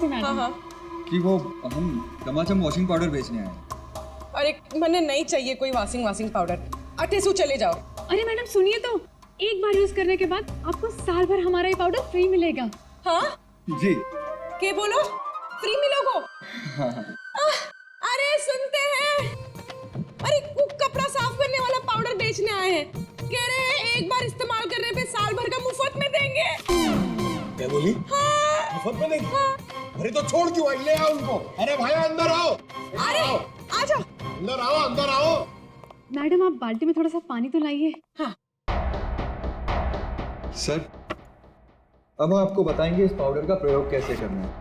नमस्ते मैडम। हाँ। कि वो हम टमाचम वॉशिंग पाउडर बेचने आए हैं। अरे मैंने नहीं चाहिए कोई वॉशिंग पाउडर। अटेसू चले जाओ। अरे मैडम सुनिए तो, एक बार यूज करने के बाद आपको साल भर हमारा ये पाउडर फ्री मिलेगा। हाँ जी। के बोलो फ्री मिलोगो? अरे सुनते हैं, अरे कपड़ा साफ करने वाला पाउडर बेचने आए हैं, कह रहे हैं एक बार इस्तेमाल करने पे साल भर का मुफ्त में देंगे। क्या बोली? हाँ। मुफ्त में देंगे? अरे तो छोड़ क्यों आई? ले आओ उनको। अरे भाई अंदर आओ। अरे आजा। अंदर आओ, अंदर आओ। मैडम आप बाल्टी में थोड़ा सा पानी तो लाइए। हाँ। सर, अब हम आपको बताएंगे इस पाउडर का प्रयोग कैसे करना है।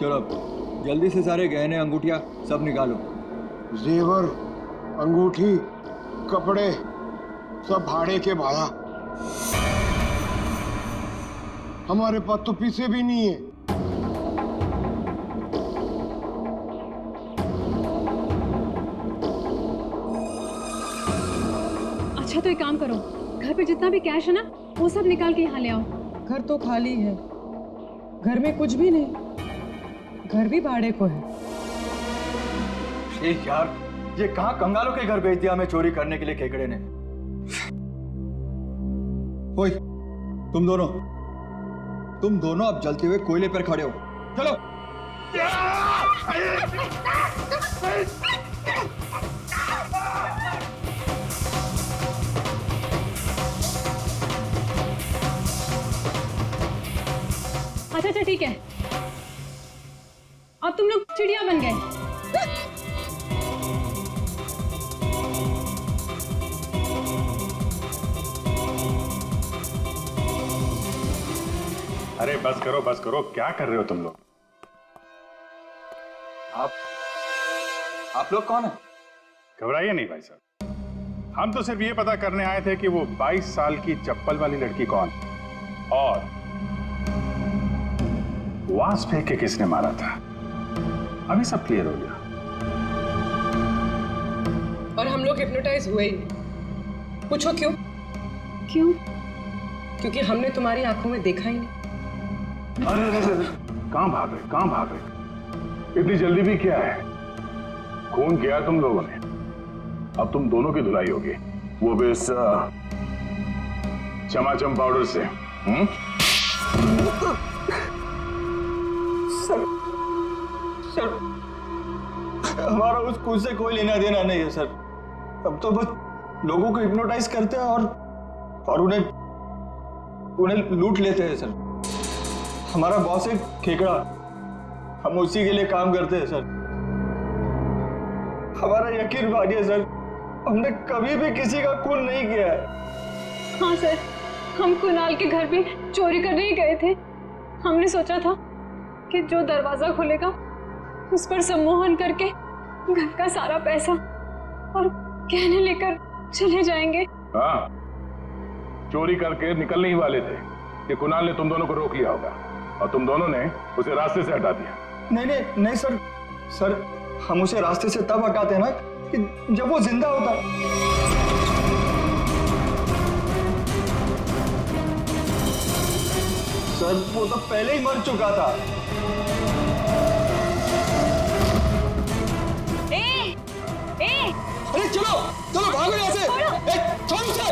चलो जल्दी से सारे गहने अंगूठियां सब निकालो। जेवर, अंगूठी, कपड़े सब भाड़े के भाड़ा। हमारे पास तो पैसे भी नहीं है। अच्छा तो एक काम करो, घर पे जितना भी कैश है ना वो सब निकाल के यहाँ ले आओ। घर तो खाली है, घर में कुछ भी नहीं, घर भी भाड़े को है। यार, ये कहाँ कंगालों के घर भेज दिया हमें चोरी करने के लिए केकड़े ने। ओए, तुम दोनों अब जलते हुए कोयले पर खड़े हो। चलो। अच्छा ठीक है, अब तुम लोग चिड़िया बन गए। अरे बस करो, क्या कर रहे हो तुम लोग? आप लोग कौन है? घबराइए नहीं भाई साहब, हम तो सिर्फ ये पता करने आए थे कि वो 22 साल की चप्पल वाली लड़की कौन और वास फेंक के किसने मारा था। अभी सब क्लियर हो गया। और हम लोग हिप्नोटाइज हुए ही नहीं। पूछो क्यों? क्यों? क्योंकि हमने तुम्हारी आंखों में देखा ही नहीं। अरे कहां भाग रहे? इतनी जल्दी भी क्या है? खून किया तुम लोगों ने, अब तुम दोनों की धुलाई होगी, वो भी इस चमाचम पाउडर से। सर, हमारा उस खून से कोई लेना देना नहीं है सर। अब तो बस लोगों को हिप्नोटाइज करते हैं और उन्हें लूट लेते हैं सर। हमारा बॉस है खेकड़ा, हम उसी के लिए काम करते हैं सर। हमारा यकीन मानिए सर, हमने कभी भी किसी का खून नहीं किया है। हाँ सर, हम कुणाल के घर पे चोरी करने ही गए थे। हमने सोचा था कि जो दरवाजा खुलेगा उस पर सम्मोहन करके घर का सारा पैसा और गहने लेकर चले जाएंगे। हाँ, चोरी करके निकलने ही वाले थे कि कुणाल ने तुम दोनों को रोक लिया होगा और तुम दोनों ने उसे रास्ते से हटा दिया। नहीं सर, हम उसे रास्ते से तब हटाते हैं ना कि जब वो जिंदा होता। सर वो तो पहले ही मर चुका था। अरे चलो भागो यहाँ से। छोड़ उसे।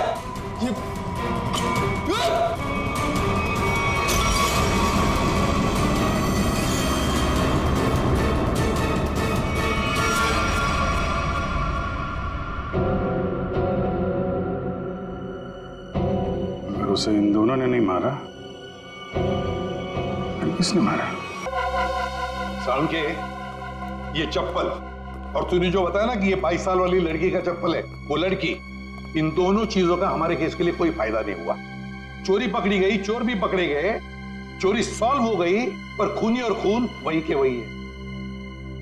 अगर उसे इन दोनों ने नहीं मारा फिर किसने मारा? सालुंके, ये चप्पल और तूने जो बताया ना कि ये 22 साल वाली लड़की का चप्पल है, वो लड़की, इन दोनों चीजों का हमारे केस के लिए कोई फायदा नहीं हुआ। चोरी पकड़ी गई, चोर भी पकड़े गए, चोरी सॉल्व हो गई, पर खूनी और खून वही के वही है।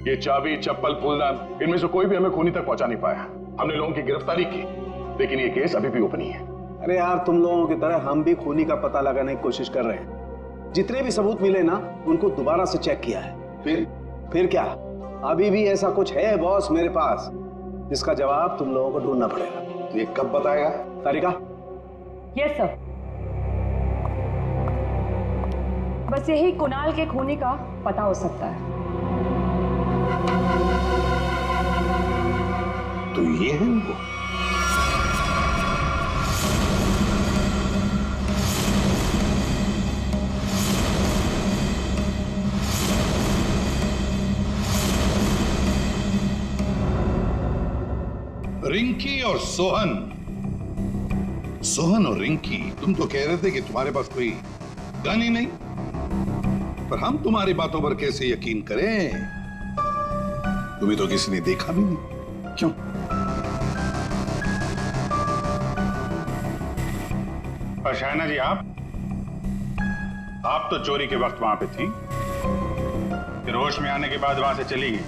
ये चाबी, चप्पल, फूलदान, इनमें से कोई भी हमें खूनी तक पहुंचा नहीं पाया। हमने लोगों की गिरफ्तारी की, लेकिन ये केस अभी भी ओपन ही है। अरे यार, तुम लोगों की तरह हम भी खूनी का पता लगाने की कोशिश कर रहे हैं। जितने भी सबूत मिले ना, उनको दोबारा से चेक किया है। फिर क्या, अभी भी ऐसा कुछ है बॉस मेरे पास, जिसका जवाब तुम लोगों को ढूंढना पड़ेगा। तो ये कब बताएगा? तारिका? Yes sir. बस यही कुणाल के खूनी का पता हो सकता है। तो ये है वो। रिंकी और सोहन और रिंकी, तुम तो कह रहे थे कि तुम्हारे पास कोई गन ही नहीं, पर हम तुम्हारी बातों पर कैसे यकीन करें? तुम्हें तो किसी ने देखा भी नहीं। क्यों? और शायना जी, आप तो चोरी के वक्त वहां पे थी, फिर होश में आने के बाद वहां से चली गई,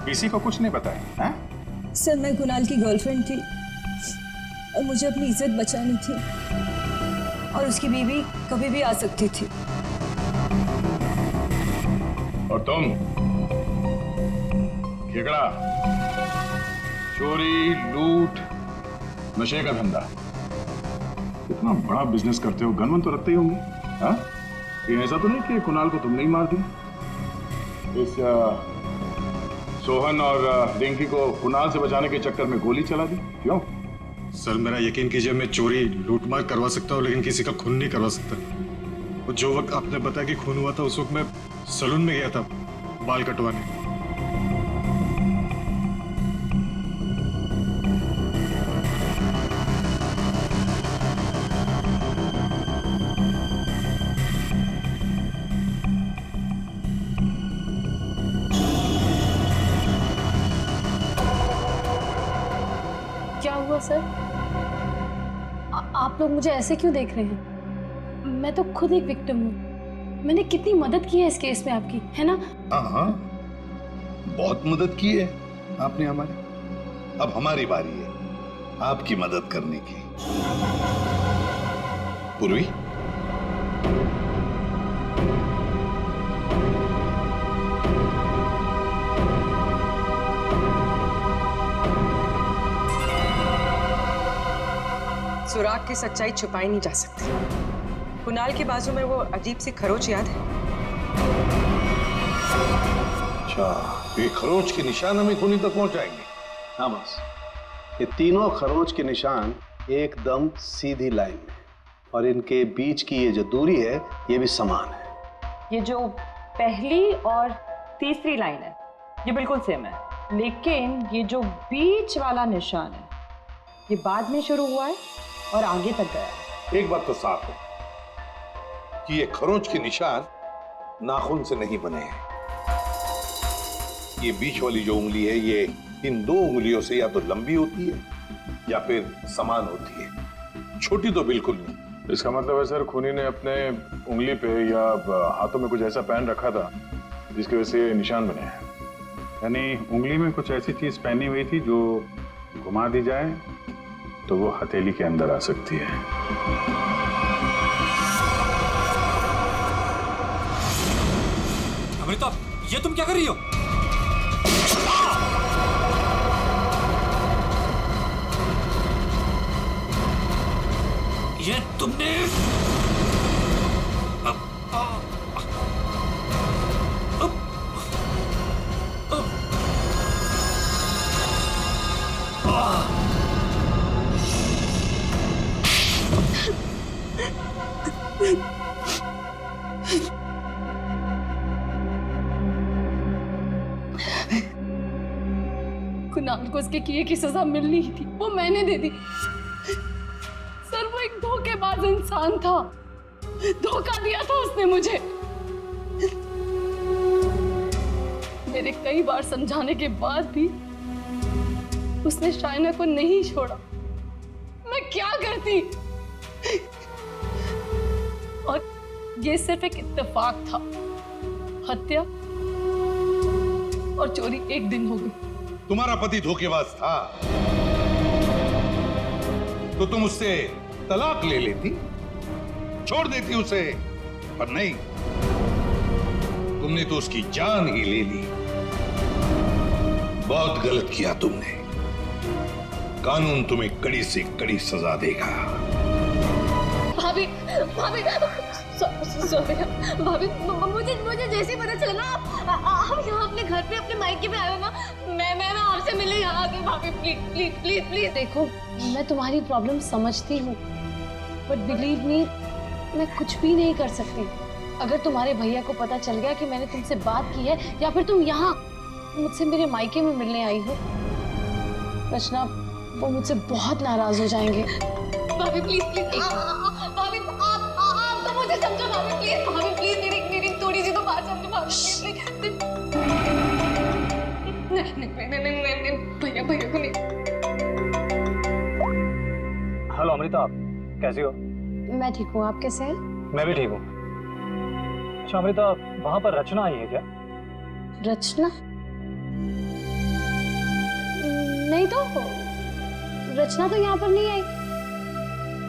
किसी को कुछ नहीं बताया है? सर, मैं कुणाल की गर्लफ्रेंड थी और मुझे अपनी इज्जत बचानी थी, और उसकी बीवी कभी भी आ सकती थी। और तुम खेकड़ा, चोरी, लूट, नशे का धंधा, इतना बड़ा बिजनेस करते हो, गन तो रखते ही होंगे। हाँ, ये ऐसा तो नहीं कि कुणाल को तुमने ही मार दिया? इस सोहन और रिंकी को कुणाल से बचाने के चक्कर में गोली चला दी, क्यों? सर, मेरा यकीन कीजिए, मैं चोरी लूटमार करवा सकता हूँ, लेकिन किसी का खून नहीं करवा सकता। और जो वक्त आपने बताया कि खून हुआ था, उस वक्त मैं सैलून में गया था बाल कटवाने। क्या हुआ सर? आप लोग मुझे ऐसे क्यों देख रहे हैं? मैं तो खुद एक विक्टिम हूँ। मैंने कितनी मदद की है इस केस में आपकी, है ना? हाँ, बहुत मदद की है आपने हमारी। अब हमारी बारी है आपकी मदद करने की। पूर्वी, सुराग की सच्चाई छुपाई नहीं जा सकती। कुणाल के बाजू में वो अजीब सी खरोच याद है? अच्छा, ये खरोच के निशान हमें खूनी तक पहुंचाएंगे? हाँ बस, ये तीनों खरोच के निशान एकदम सीधी लाइन में, और इनके बीच की ये जो दूरी है, ये भी समान है। ये जो पहली और तीसरी लाइन है, ये बिल्कुल सेम है, लेकिन ये जो बीच वाला निशान है, ये बाद में शुरू हुआ है और आगे तक गया है। एक बात तो साफ है कि ये खरोच के निशान नाखून से नहीं बने हैं। ये बीच वाली जो उंगली है, ये इन दो उंगलियों से या तो लंबी होती है या फिर समान होती है, छोटी तो बिल्कुल नहीं। इसका मतलब है सर, खूनी ने अपने उंगली पे या हाथों में कुछ ऐसा पहन रखा था जिसकी वजह से निशान बने हैं। यानी उंगली में कुछ ऐसी चीज पहनी हुई थी जो घुमा दी जाए तो वो हथेली के अंदर आ सकती है। अमृता, ये तुम क्या कर रही हो? ये तुमने कुणाल को उसके किए की सजा मिलनी ही थी, वो मैंने दे दी। सर, वो एक धोखेबाज इंसान था, धोखा दिया था उसने मुझे। मेरे कई बार समझाने के बाद भी उसने शाइना को नहीं छोड़ा। मैं क्या करती? और ये सिर्फ एक इत्तेफाक था। हत्या और चोरी एक दिन हो गई। तुम्हारा पति धोखेबाज था तो तुम उससे तलाक ले लेती, छोड़ देती उसे, पर नहीं, तुमने तो उसकी जान ही ले ली। बहुत गलत किया तुमने। कानून तुम्हें कड़ी से कड़ी सजा देगा। भाभी भाभी सॉरी भाभी, मुझे जैसे ही पता चला ना आप यहाँ अपने घर पे अपने मायके में आए हो ना, मैं आपसे मिलने यहाँ आ गई। भाभी प्लीज प्लीज प्लीज प्लीज। देखो मैं तुम्हारी प्रॉब्लम समझती हूँ, बट बिलीव मी मैं कुछ भी नहीं कर सकती। अगर तुम्हारे भैया को पता चल गया कि मैंने तुमसे बात की है या फिर तुम यहाँ मुझसे मेरे मायके में मिलने आई हो, रचना वो मुझसे बहुत नाराज हो जाएंगे। भाभी प्लीज प्लीज, भाभी आप तो मुझे समझो। भाभी प्लीज मेरी थोड़ी सी तो बात समझो। भाभी प्लीज नहीं भैया को नहीं। हेलो अमृता, आप कैसी हो? मैं ठीक हूँ, आप कैसे हैं? मैं भी ठीक हूँ। अच्छा अमृता, वहां पर रचना आई है क्या? रचना? नहीं तो, रचना तो यहाँ पर नहीं आई।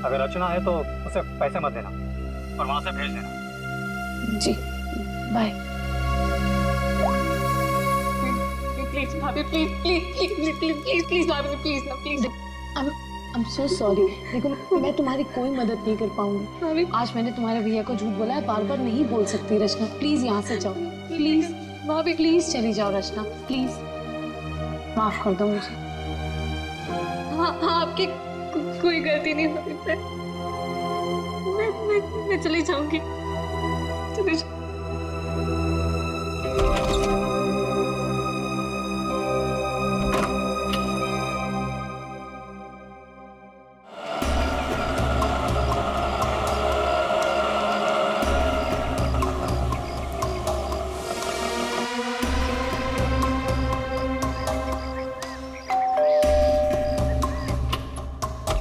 अगर रचना है तो उसे पैसे मत देना और वहां से भेज देना। जी बाय। प्लीज भाभी please please please please please please भाभी प्लीज ना प्लीज। I'm so sorry। देखो मैं तुम्हारी कोई मदद नहीं कर पाऊंगी। आज मैंने तुम्हारे भैया को झूठ बोला है, बार बार नहीं बोल सकती। रचना प्लीज यहाँ से जाओ, प्लीज भाभी प्लीज चली जाओ। रचना प्लीज माफ कर दो मुझे। हाँ आपकी कोई गलती नहीं भाभी। मैं चली जाऊंगी, चली जाऊंगी।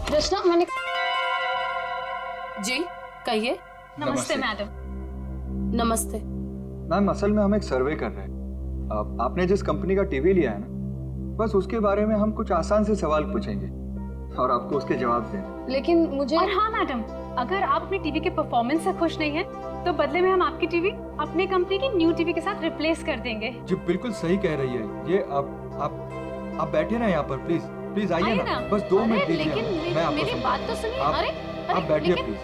रचना मैंने जी कहिए। नमस्ते मैडम। नमस्ते मैम, असल में हम एक सर्वे कर रहे हैं। आपने जिस कंपनी का टीवी लिया है ना, बस उसके बारे में हम कुछ आसान से सवाल पूछेंगे और आपको उसके जवाब देंगे। लेकिन मुझे और हाँ मैडम, अगर आप अपनी टीवी के परफॉर्मेंस से खुश नहीं हैं, तो बदले में हम आपकी टीवी अपने कंपनी की न्यू टीवी के साथ रिप्लेस कर देंगे। जी बिल्कुल सही कह रही है ये। आप बैठे ना यहाँ पर, प्लीज प्लीज आइए ना, बस 2 मिनट दीजिए। लेकिन मैं आपको मेरी बात तो सुनिए। आप बैठिए प्लीज।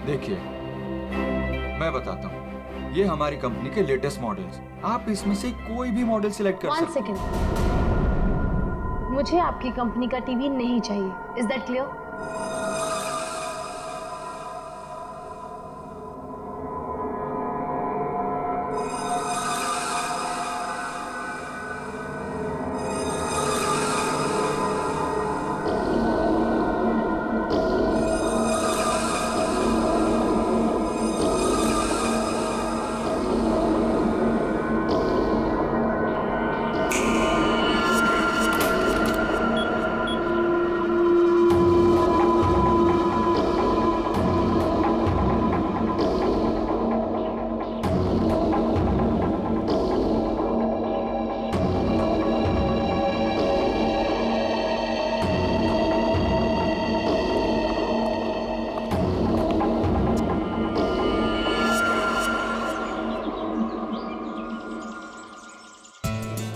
देखिए मैं बताता हूँ, ये हमारी कंपनी के लेटेस्ट मॉडल्स। आप इसमें से कोई भी मॉडल सिलेक्ट कर सकते हैं। 1 सेकेंड, मुझे आपकी कंपनी का टीवी नहीं चाहिए। Is that clear?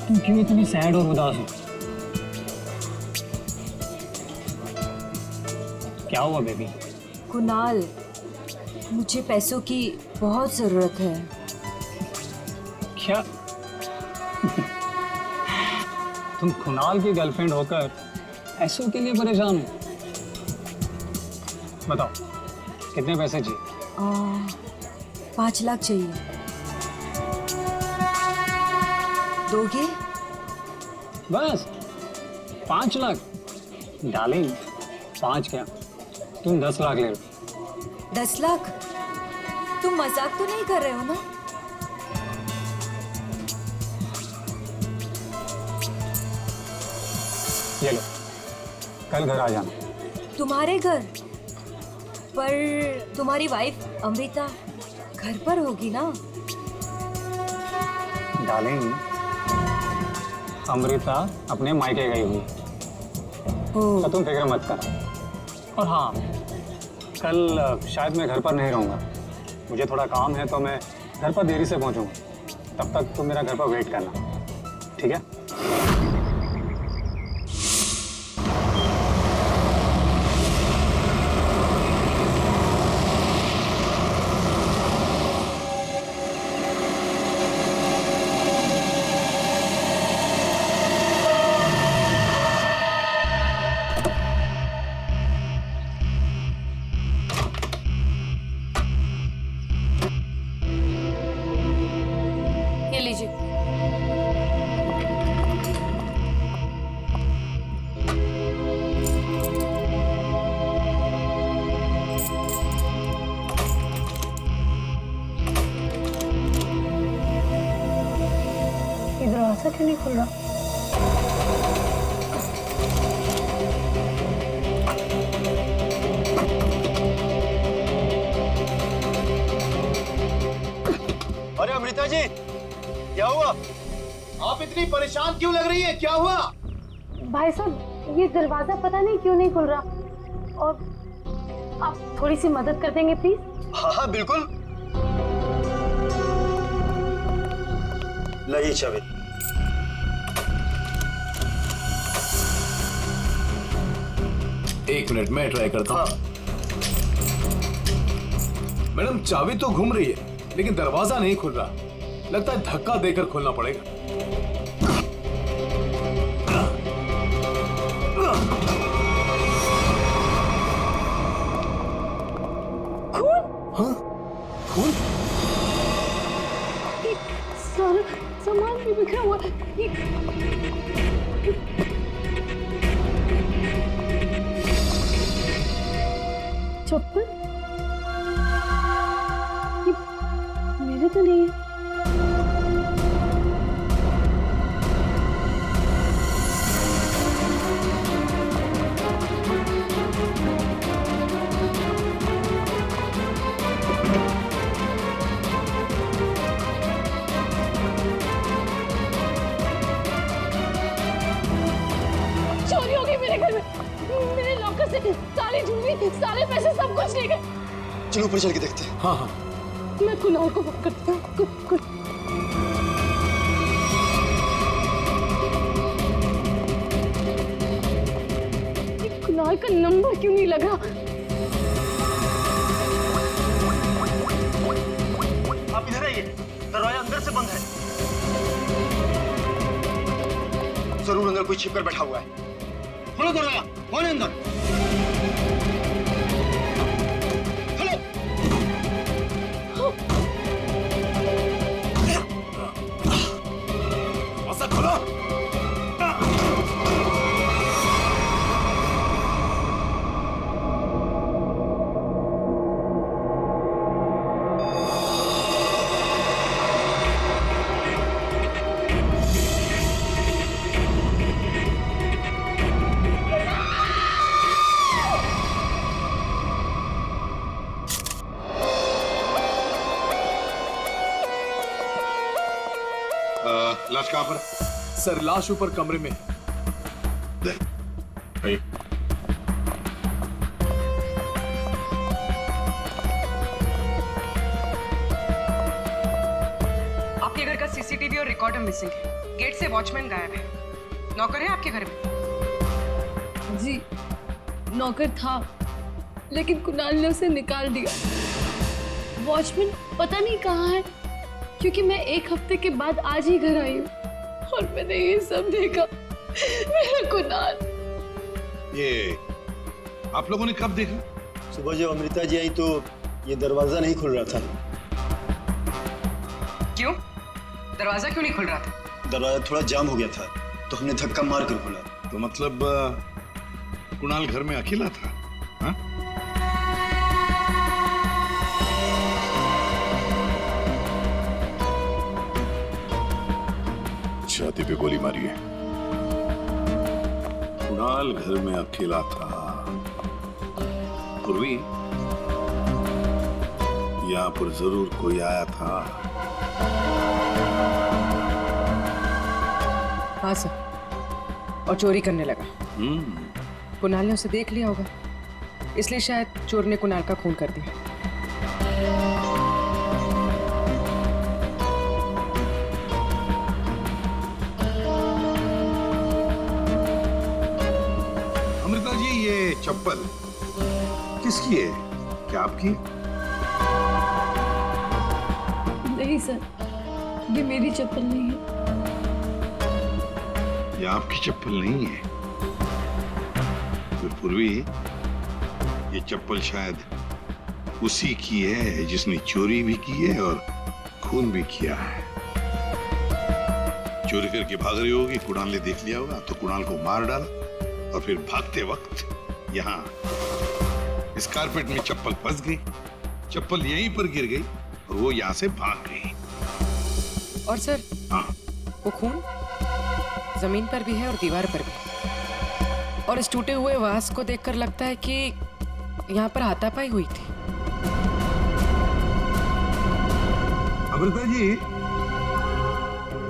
तुम क्यों इतनी सैड और उदास हो? क्या हुआ बेबी? कुणाल, मुझे पैसों की बहुत जरूरत है। क्या? तुम कुणाल की गर्लफ्रेंड होकर पैसों के लिए परेशान हो? बताओ कितने पैसे चाहिए? 5 लाख चाहिए। दोगे? बस 5 लाख? डार्लिंग 5 क्या, तुम 10 लाख ले लो। 10 लाख? तुम मजाक तो नहीं कर रहे हो ना? ये लो, कल घर आ जाना। तुम्हारे घर? पर तुम्हारी वाइफ अमृता घर पर होगी ना। डार्लिंग, अमृता अपने मायके गई हुई, तो तुम फिक्र मत करो। और हाँ, कल शायद मैं घर पर नहीं रहूँगा, मुझे थोड़ा काम है, तो मैं घर पर देरी से पहुँचूँगा। तब तक तुम मेरा घर पर वेट करना, ठीक है? ये लीजिए। ये दरवाजा क्यों नहीं खुल रहा? अरे अमृता जी, क्या हुआ? आप इतनी परेशान क्यों लग रही है? क्या हुआ? भाई साहब, ये दरवाजा पता नहीं क्यों नहीं खुल रहा, और आप थोड़ी सी मदद कर देंगे प्लीज? हाँ हाँ बिल्कुल। लाइए चाबी। एक मिनट, मैं ट्राई करता हूँ। मैडम, चाबी तो घूम रही है, लेकिन दरवाजा नहीं खुल रहा। लगता है धक्का देकर खोलना पड़ेगा। सामान भी बिखरा हुआ है। चप्पल मेरे तो नहीं है। चोरी हो गई मेरे घर में। मेरे लॉकर से सारी ज्वेलरी, सारे पैसे, सब कुछ ले गए। चलो ऊपर चल के देखते हैं। हाँ हाँ, मैं कुणाल को फोन करती हूँ। कुणाल का नंबर क्यों नहीं लगा? आप इधर आइए, दरवाजा अंदर से बंद है। जरूर अंदर कोई छिपकर बैठा हुआ है। खोलो दरवाजा, कौन है अंदर? लाश कहाँ पर? सर, लाश ऊपर कमरे में है। आपके घर का सीसीटीवी और रिकॉर्डर मिसिंग है। गेट से वॉचमैन गायब है। नौकर है आपके घर में? जी, नौकर था, लेकिन कुणाल ने उसे निकाल दिया। वॉचमैन पता नहीं कहाँ है, क्योंकि मैं एक हफ्ते के बाद आज ही घर आई हूँ और मैंने ये सब देखा। मेरा कुणाल। ये आप लोगों ने कब देखा? सुबह जब अमृता जी आई तो ये दरवाजा नहीं खुल रहा था। क्यों? दरवाजा क्यों नहीं खुल रहा था? दरवाजा थोड़ा जाम हो गया था, तो हमने धक्का मार कर खोला। तो मतलब कुणाल घर में अकेला था? हाँ? छाती पे गोली मारी है। कुणाल घर में अकेला था। पूर्वी, यहाँ पर जरूर कोई आया था। हाँ सर, और चोरी करने लगा। कुणाल ने उसे देख लिया होगा, इसलिए शायद चोर ने कुणाल का खून कर दिया। अमृता जी, ये चप्पल किसकी है? क्या आपकी? नहीं सर, ये मेरी चप्पल नहीं है। ये आपकी चप्पल नहीं है? फिर पूर्वी, ये चप्पल शायद उसी की है जिसने चोरी भी की है और खून भी किया है। चोरी करके भाग रही होगी, कुणाल ने देख लिया होगा तो कुणाल को मार डाला और फिर भागते वक्त यहाँ इस कारपेट में चप्पल फंस गई, चप्पल यहीं पर गिर गई और वो यहाँ से भाग गई। और सर, हाँ, वो खून जमीन पर भी है और दीवार पर भी, और इस टूटे हुए वास को देखकर लगता है कि यहाँ पर हाथापाई हुई थी। अमृता जी,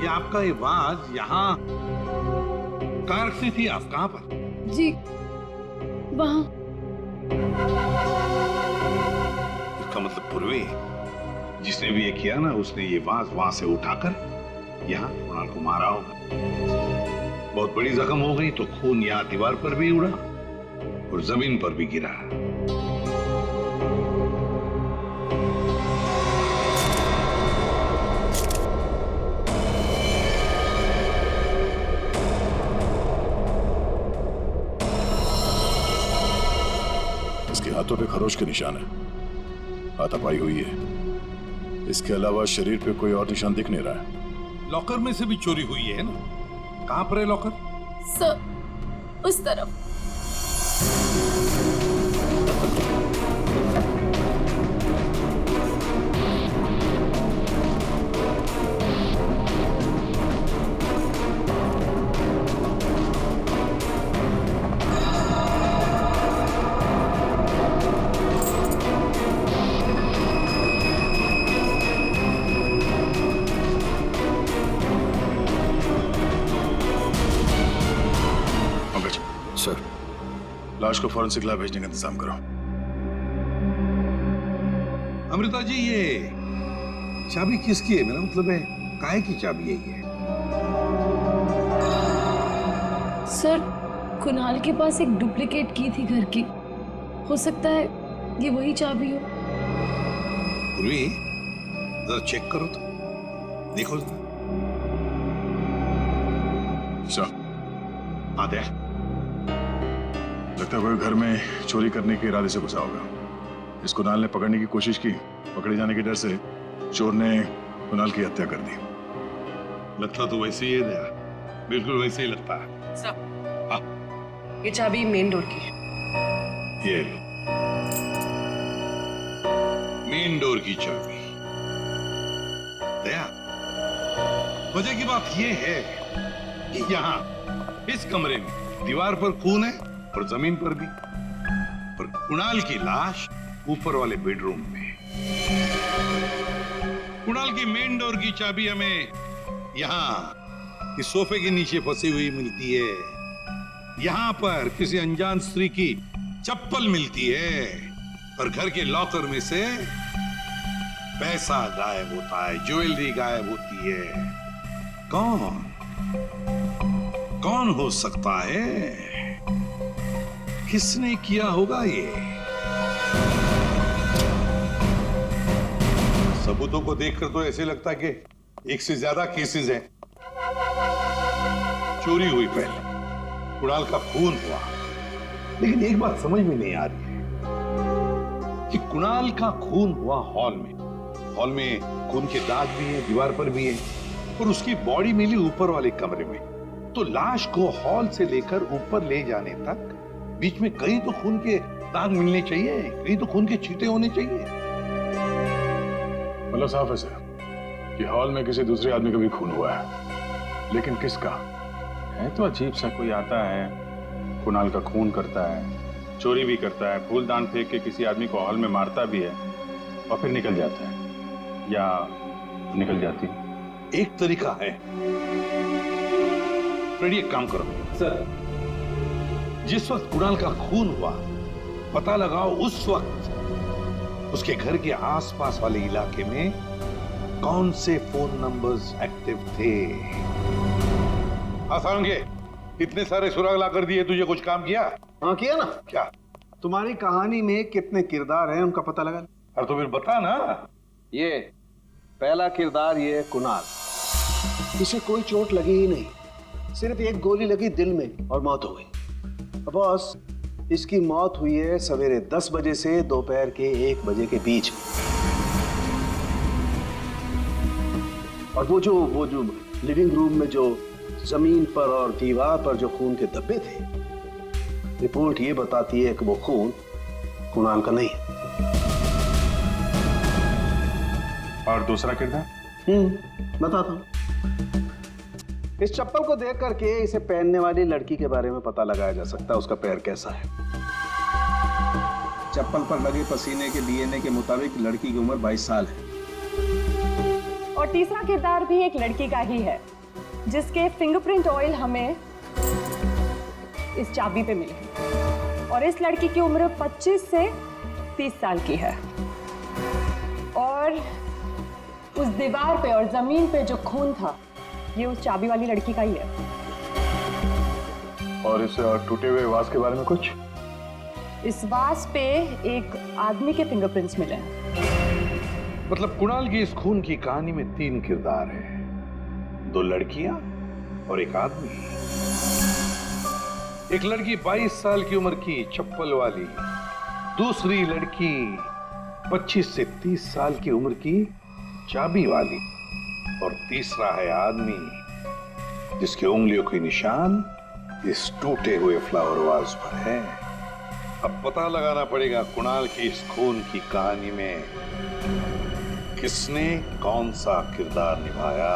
ये आपका ये वाज यहाँ कहाँ रखती थी आप? कहाँ पर? जी, वहाँ। इसका मतलब पूर्वी, जिसने भी ये किया ना, उसने ये वाज वहां से उठाकर यहाँ कुणाल को मारा होगा। बहुत बड़ी जख्म हो गई तो खून यहाँ दीवार पर भी उड़ा और जमीन पर भी गिरा। इसके हाथों पे खरोच के निशान है, हाथापाई हुई है। इसके अलावा शरीर पे कोई और निशान दिख नहीं रहा है। लॉकर में से भी चोरी हुई है ना? कहां पर है लॉकर? सर, उस तरफ। सर, लाश को फॉरेंसिक लैब भेजने का इंतजाम करो। अमृता जी, ये चाबी किसकी है? मेरा मतलब है, काहे की चाबी है ये? सर, कुणाल के पास एक डुप्लीकेट की थी घर की, हो सकता है ये वही चाबी हो। पूर्वी, जरा चेक करो तो, देखो जरा। हाँ, देख। लगता है कोई घर में चोरी करने के इरादे से घुसा होगा। इस कुणाल ने पकड़ने की कोशिश की, पकड़े जाने के डर से चोर ने कुणाल की हत्या कर दी। लगता तो वैसे ही है दया, बिल्कुल वैसे ही लगता है। सब। हाँ। ये चाबी मेन डोर की। ये मेन डोर की चाबी। दया, मजे की बात ये है कि यहाँ इस कमरे में दीवार पर खून है और जमीन पर भी, और कुणाल की लाश ऊपर वाले बेडरूम में। कुणाल की मेन डोर की चाबी हमें यहाँ इस सोफे के नीचे फंसी हुई मिलती है। यहाँ पर किसी अनजान स्त्री की चप्पल मिलती है और घर के लॉकर में से पैसा गायब होता है, ज्वेलरी गायब होती है। कौन हो सकता है? किसने किया होगा ये? सबूतों को देखकर तो ऐसे लगता है कि एक से ज्यादा केसेस हैं। चोरी हुई पहले, कुणाल का खून हुआ, लेकिन एक बात समझ में नहीं आ रही है कि कुणाल का खून हुआ हॉल में। हॉल में खून के दाग भी हैं, दीवार पर भी हैं, और उसकी बॉडी मिली ऊपर वाले कमरे में। तो लाश को हॉल से लेकर ऊपर ले जाने तक बीच में कहीं तो खून के दाग मिलने चाहिए, कहीं तो खून के छींटे होने चाहिए। मतलब साफ है सर कि हॉल में किसी दूसरे आदमी का भी खून हुआ है, लेकिन किसका है? तो अजीब सा कोई आता है, कुणाल का खून करता है, चोरी भी करता है, फूलदान फेंक के किसी आदमी को हॉल में मारता भी है, और फिर निकल जाता है या निकल जाती है। एक तरीका है, फ्रेडी एक काम करो सर। जिस वक्त कुणाल का खून हुआ पता लगाओ उस वक्त उसके घर के आसपास वाले इलाके में कौन से फोन नंबर्स एक्टिव थे। आसान के इतने सारे सुराग ला कर दिए, तुझे कुछ काम किया? हाँ किया ना। क्या? तुम्हारी कहानी में कितने किरदार हैं उनका पता लगा। अरे तो फिर बता ना। ये पहला किरदार, ये कुणाल। इसे कोई चोट लगी ही नहीं, सिर्फ एक गोली लगी दिल में और मौत हो गई। बॉस, इसकी मौत हुई है सवेरे 10 बजे से दोपहर के 1 बजे के बीच में। और वो जो लिविंग रूम में जो जमीन पर और दीवार पर जो खून के धब्बे थे, रिपोर्ट ये बताती है कि वो खून कुणाल का नहीं है। और दूसरा किरदार? बताता हूं। इस चप्पल को देख करके इसे पहनने वाली लड़की के बारे में पता लगाया जा सकता है, उसका पैर कैसा है। चप्पल पर लगे पसीने के डीएनए के मुताबिक लड़की की उम्र 22 साल है। और तीसरा किरदार भी एक लड़की का ही है, जिसके फिंगरप्रिंट ऑयल हमें इस चाबी पे मिले। और इस लड़की की उम्र 25 से 30 साल की है। और उस दीवार पे और जमीन पे जो खून था, ये उस चाबी वाली लड़की का ही है। और इस टूटे हुए वास के बारे में कुछ? इस वास पे एक आदमी के फिंगरप्रिंट्स मिले हैं। मतलब कुणाल की इस खून की कहानी में 3 किरदार हैं, 2 लड़कियां और एक आदमी। एक लड़की 22 साल की उम्र की चप्पल वाली, दूसरी लड़की 25 से 30 साल की उम्र की चाबी वाली, और तीसरा है आदमी जिसके उंगलियों के निशान इस टूटे हुए फ्लावर वाज पर है। अब पता लगाना पड़ेगा कुणाल की इस खून की कहानी में किसने कौन सा किरदार निभाया।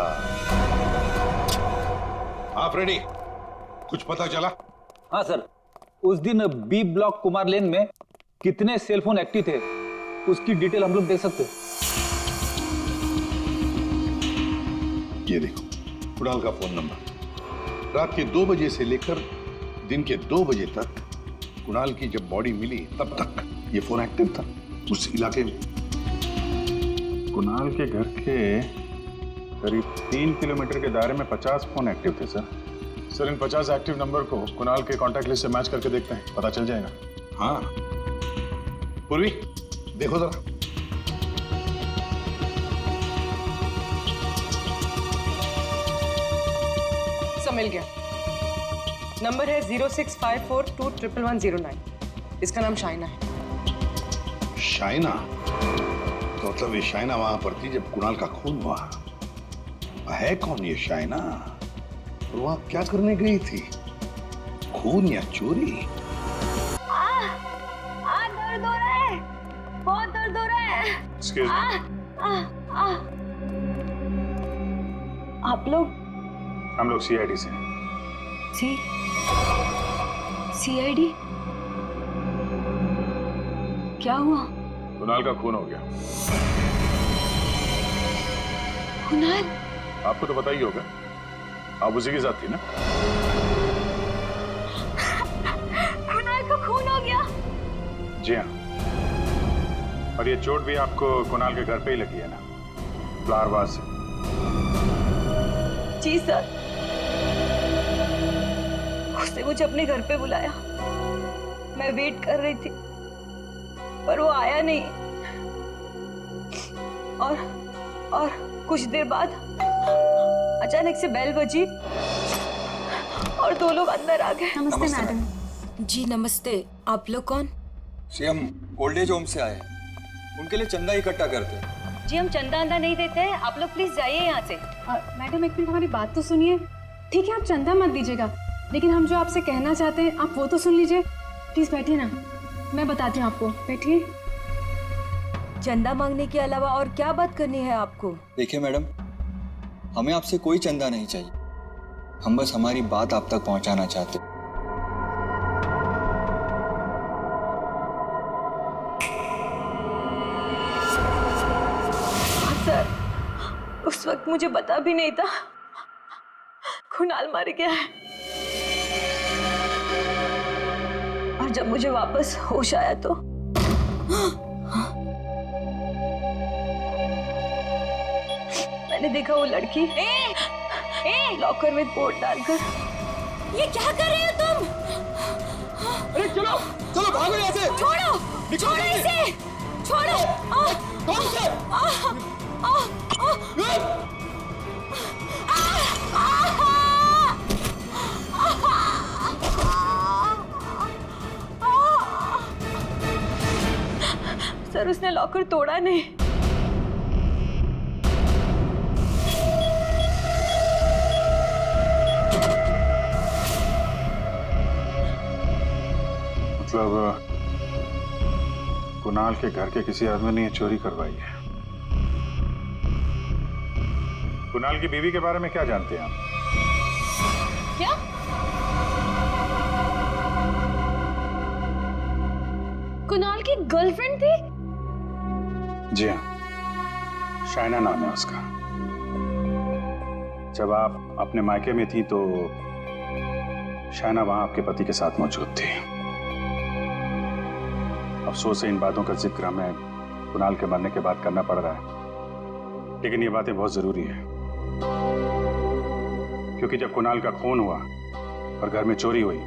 हाँ फ्रेडी, कुछ पता चला? हाँ सर, उस दिन बी ब्लॉक कुमार लेन में कितने सेलफोन एक्टिव थे उसकी डिटेल हम लोग दे सकते हैं। ये देखो कुणाल का फोन नंबर। रात के 2 बजे से लेकर दिन के 2 बजे तक कुणाल की जब बॉडी मिली तब तक ये फोन एक्टिव था उस इलाके में। कुणाल के घर के करीब 3 किलोमीटर के दायरे में 50 फोन एक्टिव थे सर। इन 50 एक्टिव नंबर को कुणाल के कॉन्टैक्ट लिस्ट से मैच करके देखते हैं, पता चल जाएगा। हाँ पूर्वी देखो जरा। सब मिल गया। नंबर है 0654211109। इसका नाम शाइना है। शाइना? तो मतलब ये शाइना वहां पर थी जब कुणाल का खून हुआ। है कौन ये शाइना और वहां क्या करने गई थी? खून या चोरी? दर्द हो रहा है, बहुत दर्द हो रहा है। आप लोग? हम लोग सीआईडी से। सीआईडी? क्या हुआ? कुणाल का खून हो गया। कुणाल? आपको तो पता ही होगा, आप उसी के साथ थी ना? कुणाल का खून हो गया? जी हाँ। और ये चोट भी आपको कुणाल के घर पे ही लगी है ना, फ्लावर वास से? जी सर, उसने मुझे अपने घर पे बुलाया। मैं वेट कर रही थी पर वो आया नहीं। और कुछ देर बाद अचानक से बेल बजी और 2 लोग अंदर आ गए। नमस्ते मैडम। जी नमस्ते। आप लोग कौन? जी हम ओल्ड एज होम से आए हैं, उनके लिए चंदा इकट्ठा करते हैं। जी हम चंदा अंदा नहीं देते हैं, आप लोग प्लीज जाइए यहाँ से। मैडम एक मिनट हमारी बात तो सुनिए। ठीक है आप चंदा मत दीजिएगा, लेकिन हम जो आपसे कहना चाहते हैं आप वो तो सुन लीजिए। प्लीज बैठिए ना, मैं बताती हूँ आपको। बैठिए। चंदा मांगने के अलावा और क्या बात करनी है आपको? देखिए मैडम, हमें आपसे कोई चंदा नहीं चाहिए, हम बस हमारी बात आप तक पहुंचाना चाहते हैं। उस वक्त मुझे पता भी नहीं था कुणाल मर गया है। और जब मुझे वापस होश आया तो मैंने देखा वो लड़की लॉकर में कोट डालकर। ये क्या कर रहे हो तुम? अरे चलो चलो भागो यहाँ से। छोड़ो छोड़ो इसे, छोड़ो। कौन से? सर उसने लॉकर तोड़ा नहीं। मतलब कुणाल के घर के किसी आदमी ने ये चोरी करवाई है। कुणाल की बीवी के बारे में क्या जानते हैं आप? क्या? कुणाल की गर्लफ्रेंड थी? जी हाँ, शाइना नाम है उसका। जब आप अपने मायके में थी तो शाइना वहां आपके पति के साथ मौजूद थी। अफसोस है इन बातों का जिक्र हमें कुणाल के मरने के बाद करना पड़ रहा है, लेकिन ये बातें बहुत जरूरी है क्योंकि जब कुणाल का खून हुआ और घर में चोरी हुई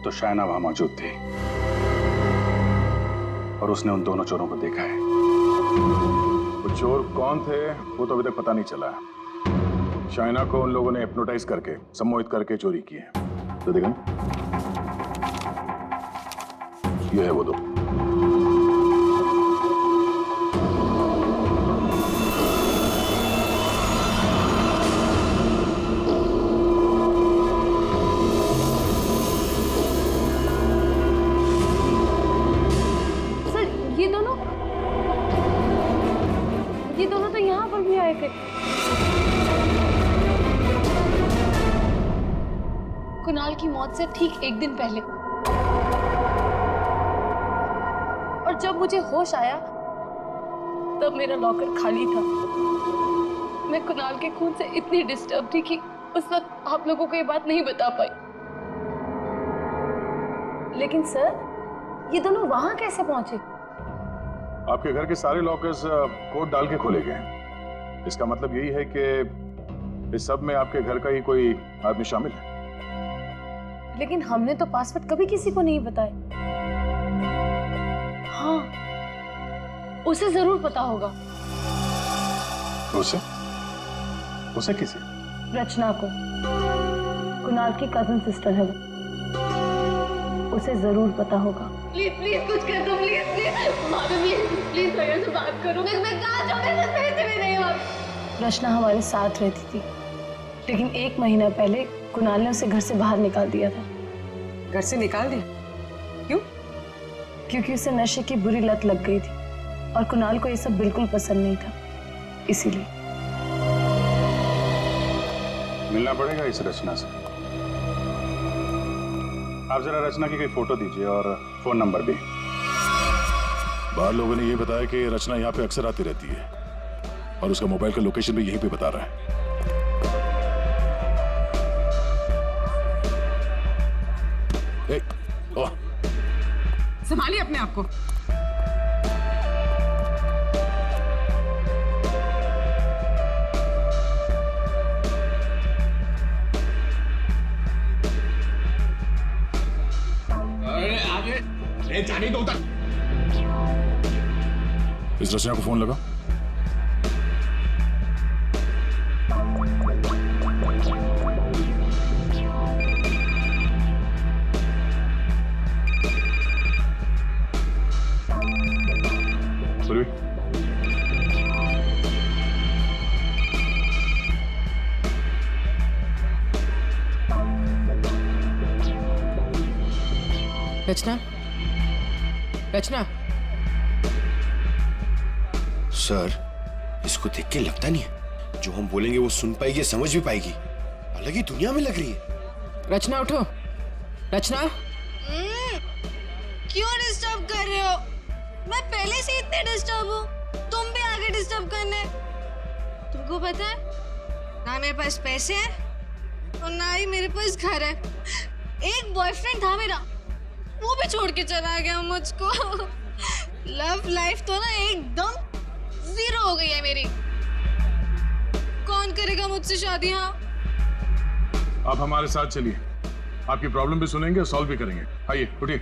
तो शाइना वहां मौजूद थी और उसने उन दोनों चोरों को देखा है। वो चोर कौन थे वो तो अभी तक पता नहीं चला। शाइना को उन लोगों ने हिप्नोटाइज करके, सम्मोहित करके चोरी की है। तो देखा ये है वो दो। ये दोनों तो यहाँ पर भी आए थे। कुणाल की मौत से ठीक एक दिन पहले। और जब मुझे होश आया तब मेरा लॉकर खाली था। मैं कुणाल के खून से इतनी डिस्टर्ब थी कि उस वक्त आप लोगों को ये बात नहीं बता पाई। लेकिन सर ये दोनों वहां कैसे पहुंचे? आपके घर के सारे लॉकर्स कोड डाल के खोले गए। इसका मतलब यही है कि इस सब में आपके घर का ही कोई आदमी शामिल है। लेकिन हमने तो पासवर्ड कभी किसी को नहीं बताया। हाँ, उसे जरूर पता होगा। उसे? उसे किसे? रचना को। कुणाल की कजन सिस्टर है वो। उसे जरूर पता होगा। प्लीज प्लीज कुछ कर दो, प्लीज प्लीज भाभी प्लीज भैया से बात करो। मैं कहाँ जाऊँ, मैं पैसे भी नहीं हो। रचना हमारे साथ रहती थी, लेकिन 1 महीना पहले कुणाल ने उसे घर से बाहर निकाल दिया था। घर से निकाल दिया? क्यों? क्योंकि उसे नशे की बुरी लत लग गई थी और कुणाल को ये सब बिल्कुल पसंद नहीं था, इसीलिए। मिलना पड़ेगा इस रचना से। आप जरा रचना की कोई फोटो दीजिए और फोन नंबर भी। बाहर लोगों ने ये बताया कि रचना यहाँ पे अक्सर आती रहती है और उसका मोबाइल का लोकेशन भी यहीं पे बता रहा है। संभालिए अपने आप को। आगे जाने दो उधर। इस रचना को फोन लगा। रचना, रचना। सर, इसको देख के लगता नहीं है जो हम बोलेंगे वो सुन पाएगी, समझ भी पाएगी। अलग ही दुनिया में लग रही है। रचना उठो। रचना, क्यों डिस्टर्ब कर रहे हो? मैं पहले से इतने डिस्टर्ब हूँ, तुम भी आगे डिस्टर्ब करने। तुम आपको पता है, ना मेरे पास पैसे हैं और ना ही मेरे पास घर है। एक बॉयफ्रेंड था मेरा, वो भी छोड़ के चला गया मुझको। लव लाइफ तो ना एकदम जीरो हो गई है मेरी। कौन करेगा मुझसे शादी? हाँ, आप हमारे साथ चलिए, आपकी प्रॉब्लम भी सुनेंगे और सॉल्व भी करेंगे। आइए उठिए।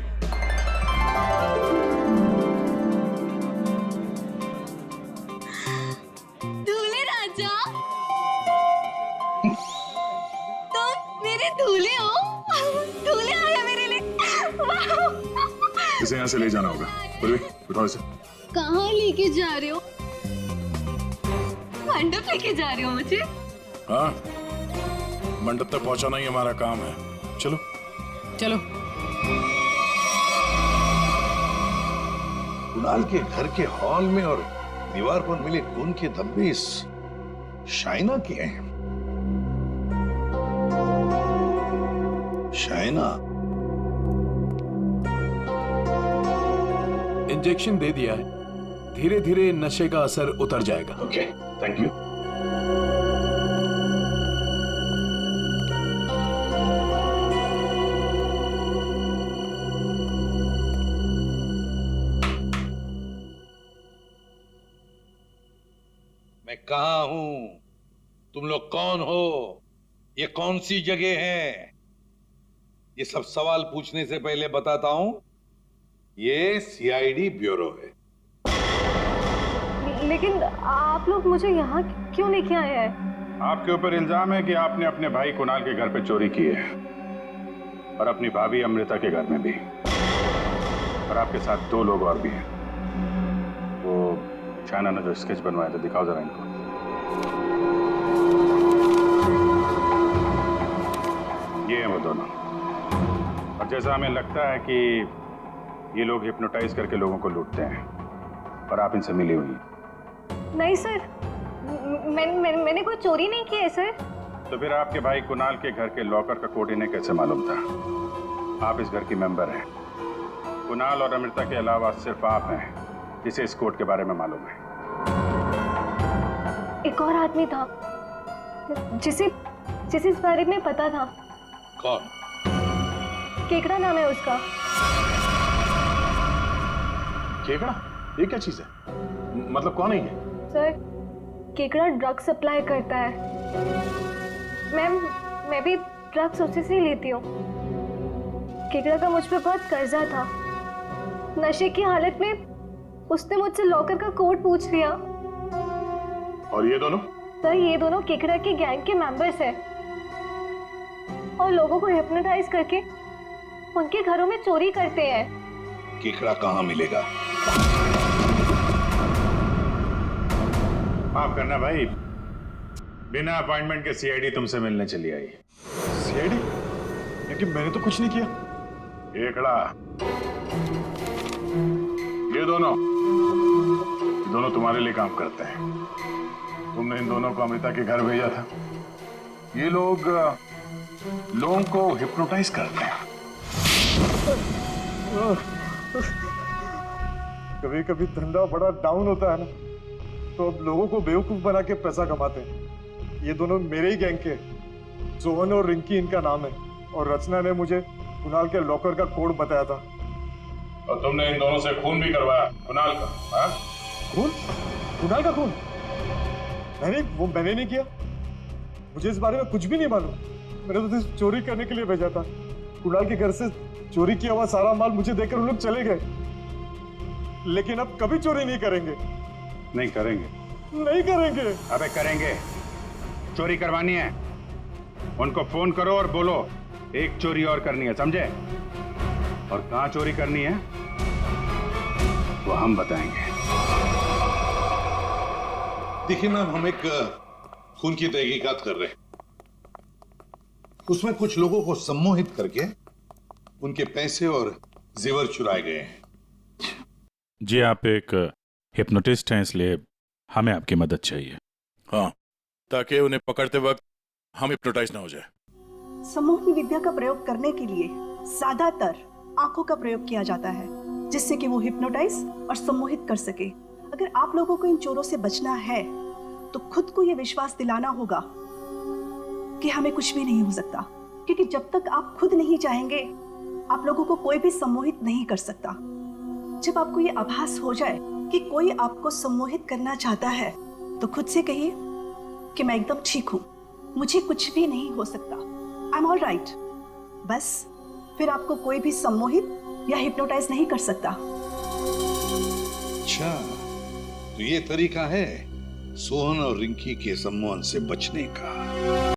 दूल्हे राजा, तुम मेरे दूल्हे हो। दूल्हे आया मेरे लिए। इसे यहाँ से ले जाना होगा। पूर्वी, उठाओ इसे। कहाँ लेके जा रहे हो? मंडप लेके जा रहे हो मुझे? हाँ, मंडप तक पहुंचाना ही हमारा काम है। चलो चलो। कुणाल के घर के हॉल में और दीवार पर मिले खून के धब्बे इस शाइना के हैं। शाइना, इंजेक्शन दे दिया है, धीरे धीरे नशे का असर उतर जाएगा। Okay, thank you. मैं कहाँ हूं? तुम लोग कौन हो? ये कौन सी जगह है? ये सब सवाल पूछने से पहले बताता हूं, ये सीआईडी ब्यूरो है। लेकिन आप लोग मुझे यहाँ क्यों लेके आए हैं? आपके ऊपर इल्जाम है कि आपने अपने भाई कुणाल के घर पे चोरी की है और अपनी भाभी अमृता के घर में भी, और आपके साथ 2 लोग और भी हैं। वो शाइना ने जो स्केच बनवाया था, दिखाओ जरा इनको। ये हैं वो दोनों, और जैसा हमें लगता है कि ये लोग हिप्नोटाइज करके लोगों को लूटते हैं और आप इनसे मिली हुई हैं। नहीं सर, मैंने कोई चोरी नहीं की है सर। तो फिर आपके भाई कुणाल के घर के लॉकर का कोड इन्हें कैसे मालूम था? आप इस घर की मेंबर हैं। कुणाल और अमृता के अलावा सिर्फ आप हैं जिसे इस कोड के बारे में मालूम है। एक और आदमी था जिसे इस बारे में पता था। कौन? केकड़ा नाम है उसका। केकड़ा? ये क्या चीज है? मतलब कौन है ये? सर, केकड़ा ड्रग सप्लाई करता है। मैं भी ड्रग्स उसी से लेती हूँ। केकड़ा का मुझ पे बहुत कर्जा था। नशे की हालत में उसने मुझसे लॉकर का कोड पूछ लिया। और ये दोनों? सर, ये दोनों केकड़ा के गैंग के मेंबर्स हैं और लोगों को हिप्नोटाइज करके उनके घरों में चोरी करते हैं। केकड़ा कहाँ मिलेगा? माफ करना भाई, बिना अपॉइंटमेंट के सीआईडी तुमसे मिलने चली आई। सीआईडी? लेकिन मैंने तो कुछ नहीं किया। केकड़ा, ये दोनों तुम्हारे लिए काम करते हैं। तुमने इन दोनों को अमृता के घर भेजा था। ये लोग लोगों को हिप्नोटाइज करते हैं। कभी कभी धंधा बड़ा डाउन होता है ना, तो अब लोगों को बेवकूफ बना के पैसा कमाते हैं। ये दोनों मेरे ही गैंग के, सोहन और रिंकी इनका नाम है, और रचना ने मुझे कुणाल के लॉकर का कोड बताया था। और तुमने इन दोनों से खून भी करवाया कुणाल का? हाँ? खून? कुणाल का खून? मैंने नहीं किया। मुझे इस बारे में कुछ भी नहीं मालूम। मैंने तो सिर्फ चोरी करने के लिए भेजा था। कुणाल के घर से चोरी किया हुआ सारा माल मुझे देकर उन लोग चले गए। लेकिन अब कभी चोरी नहीं करेंगे। नहीं करेंगे? नहीं करेंगे। अबे करेंगे। चोरी करवानी है, उनको फोन करो और बोलो एक चोरी और करनी है, समझे? और कहाँ चोरी करनी है वो हम बताएंगे। देखिए मैम, हम एक खून की तहकीकात कर रहे हैं। उसमें कुछ लोगों को सम्मोहित करके उनके पैसे और जेवर चुराए गए हैं। जी, आप एक हिप्नोटिस्ट हैं, इसलिए हमें आपकी मदद चाहिए। हाँ, ताकि उन्हें पकड़ते वक्त हम हिप्नोटाइज ना हो जाए। सम्मोहन विद्या का प्रयोग करने के लिए ज्यादातर आंखों का प्रयोग किया जाता है, जिससे कि वो हिप्नोटाइज और सम्मोहित कर सके। अगर आप लोगों को इन चोरों से बचना है तो खुद को यह विश्वास दिलाना होगा कि हमें कुछ भी नहीं हो सकता, क्योंकि जब तक आप खुद नहीं चाहेंगे आप लोगों को कोई भी सम्मोहित नहीं कर सकता। जब आपको ये आभास हो जाए कि कोई आपको सम्मोहित करना चाहता है तो खुद से कहिए कि मैं एकदम ठीक हूं, मुझे कुछ भी नहीं हो सकता, आई एम ऑल राइट। बस फिर आपको कोई भी सम्मोहित या हिप्नोटाइज नहीं कर सकता। अच्छा, तो ये तरीका है सोहन और रिंकी के सम्मोहन से बचने का।